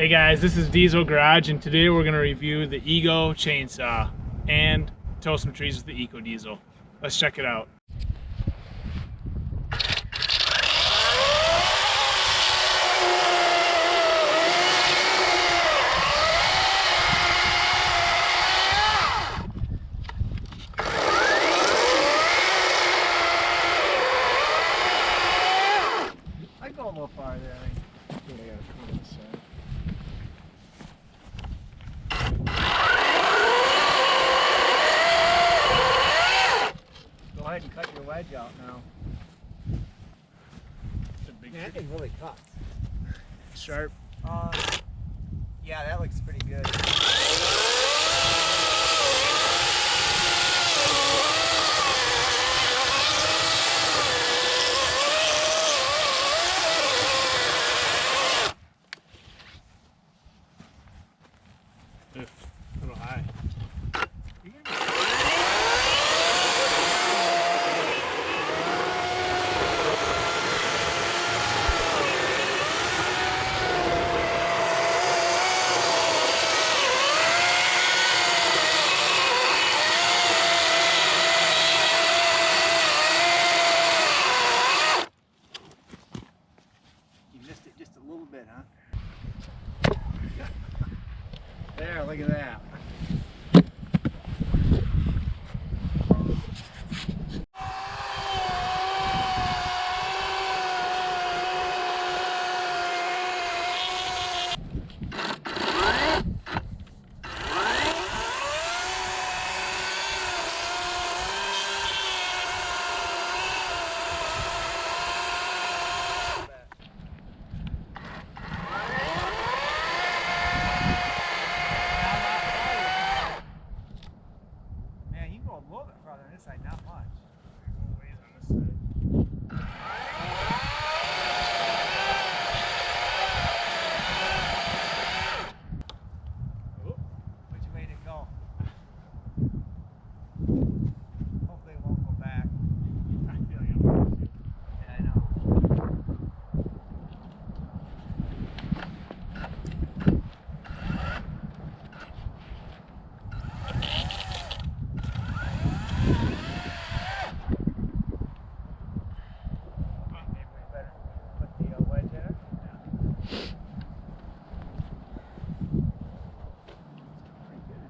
Hey guys, this is Diesel Garage, and today we're going to review the Ego chainsaw and tow some trees with the EcoDiesel. Let's check it out. I go a little farther. I think I gotta come this side. Go ahead and cut your wedge out now. That thing really cuts. Sharp. Yeah, that looks pretty good. A little high. You missed it just a little bit, huh? There, look at that. A little bit farther on this side, not much. Ways on this side. Which way to go? Hopefully it won't go back. I feel like I'm going to. Yeah, I know. Maybe we better put the wedge in it. Pretty good.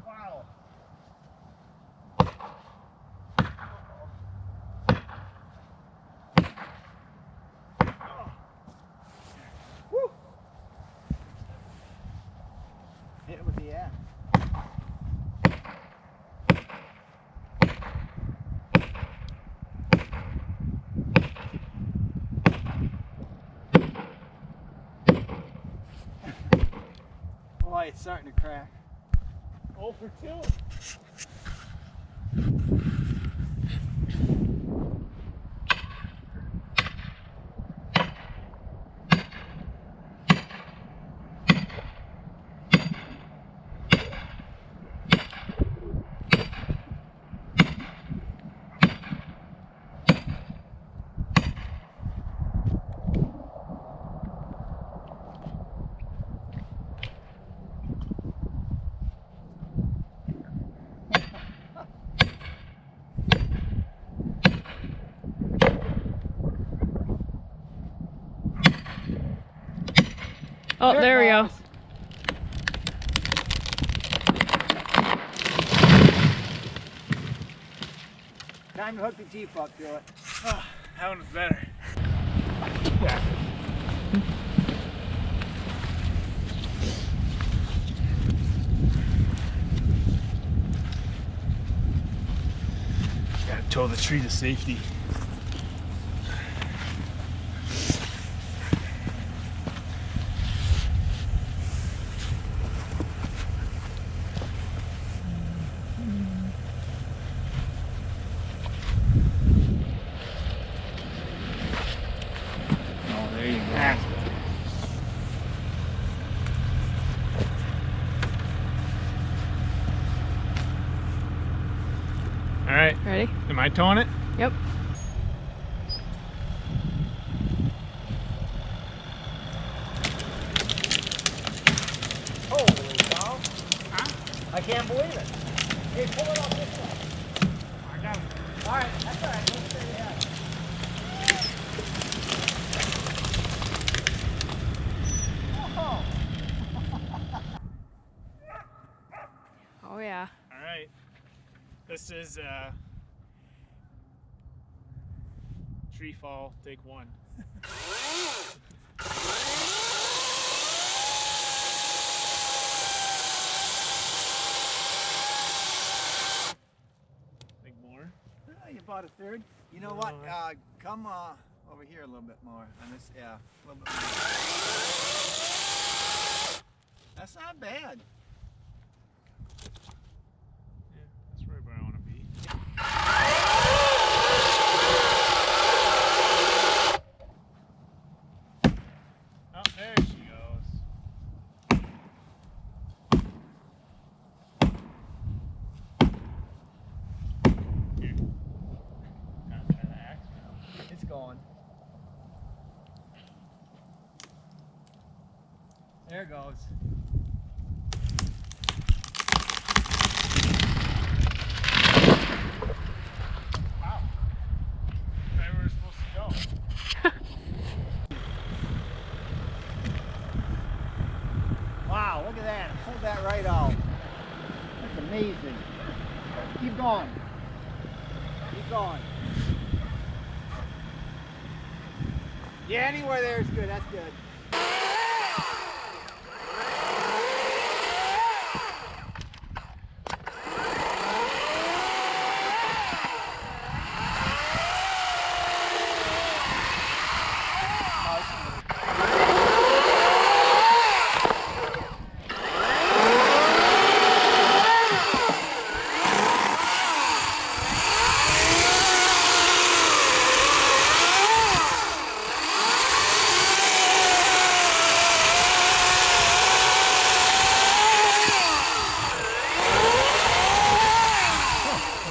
Wow. Woo. Hit it with the axe. Boy, it's starting to crack. 0 for 2. Oh, there we go. Time to hook the Jeep up to it. Oh, that one's better. Yeah. Gotta tow the tree to safety. That's good. All right. Ready? Am I towing it? Yep. Holy cow. Huh? I can't believe it. Hey, pull it off this way. I got it. All right, that's all right. Go straight ahead. Whoa. Oh yeah. All right. This is tree fall, take one. Think more? You bought a third. You know what? Come over here a little bit more on this. Yeah, a little bit more. That's not bad. Yeah, that's right where I want to be. Oh, there she goes. Here. Gotta try the axe now. It's going. There it goes. Wow. Right where we're supposed to go. Wow, look at that. Pulled that right out. That's amazing. Keep going. Keep going. Yeah, anywhere there is good. That's good.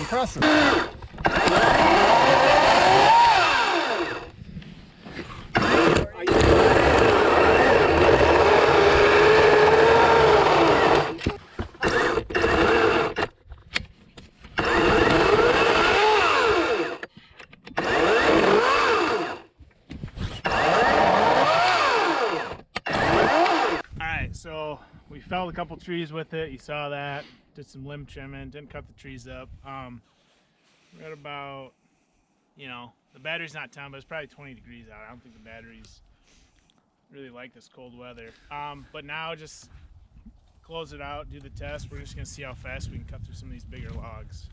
Impressive. Alright, so we felled a couple trees with it. You saw that. Did some limb trimming. Didn't cut the trees up. We're at about, the battery's not 10, but it's probably 20 degrees out. I don't think the batteries really like this cold weather. But now just close it out, do the test. We're just going to see how fast we can cut through some of these bigger logs.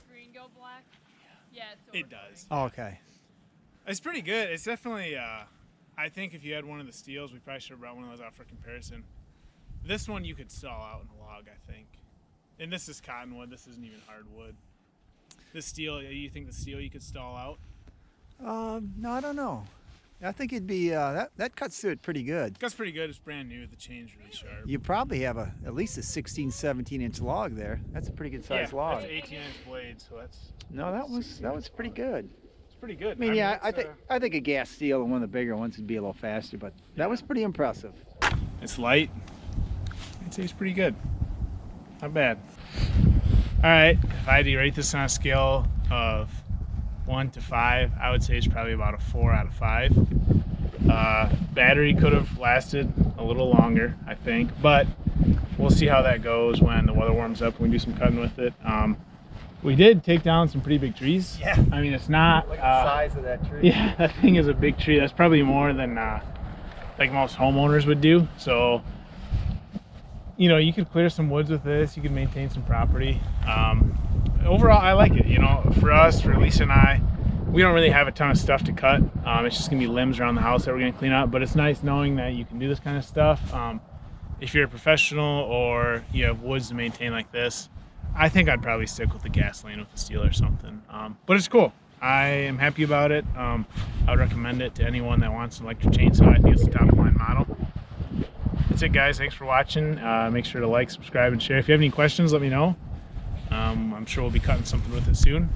Green go black? Yeah, It does. Oh, okay. It's pretty good. It's definitely, I think if you had one of the steels, we probably should have brought one of those out for comparison. This one you could stall out in a log, I think. And this is cottonwood. This isn't even hardwood. This steel, you think the steel you could stall out? No, I don't know. I think it'd be that cuts through it pretty good. That's pretty good. It's brand new. The chain's really sharp. You probably have at least a 16, 17-inch log there. That's a pretty good size log. That's 18-inch blade, so that's. No, that was pretty good. It's pretty good. I mean, yeah, I think a gas steel and one of the bigger ones would be a little faster, but that was pretty impressive. It's light. I'd say it's pretty good. Not bad. All right, if I had to rate this on a scale of 1 to 5, I would say it's probably about a 4 out of 5. Battery could have lasted a little longer, I think, but we'll see how that goes when the weather warms up and we do some cutting with it. We did take down some pretty big trees. Yeah. I mean, it's not. Look at the size of that tree. Yeah, that thing is a big tree. That's probably more than like most homeowners would do. So, you know, you could clear some woods with this. You could maintain some property. Overall, I like it. You know, for us, for Lisa and I, we don't really have a ton of stuff to cut. It's just gonna be limbs around the house that we're gonna clean up. But it's nice knowing that you can do this kind of stuff. If you're a professional or you have woods to maintain like this, I think I'd probably stick with the gasoline with the steel or something. But it's cool. I am happy about it. I would recommend it to anyone that wants an electric chainsaw. I think it's the top of the line model. That's it, guys. Thanks for watching. Make sure to like, subscribe, and share. If you have any questions, let me know. I'm sure we'll be cutting something with it soon.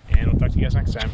And we'll talk to you guys next time.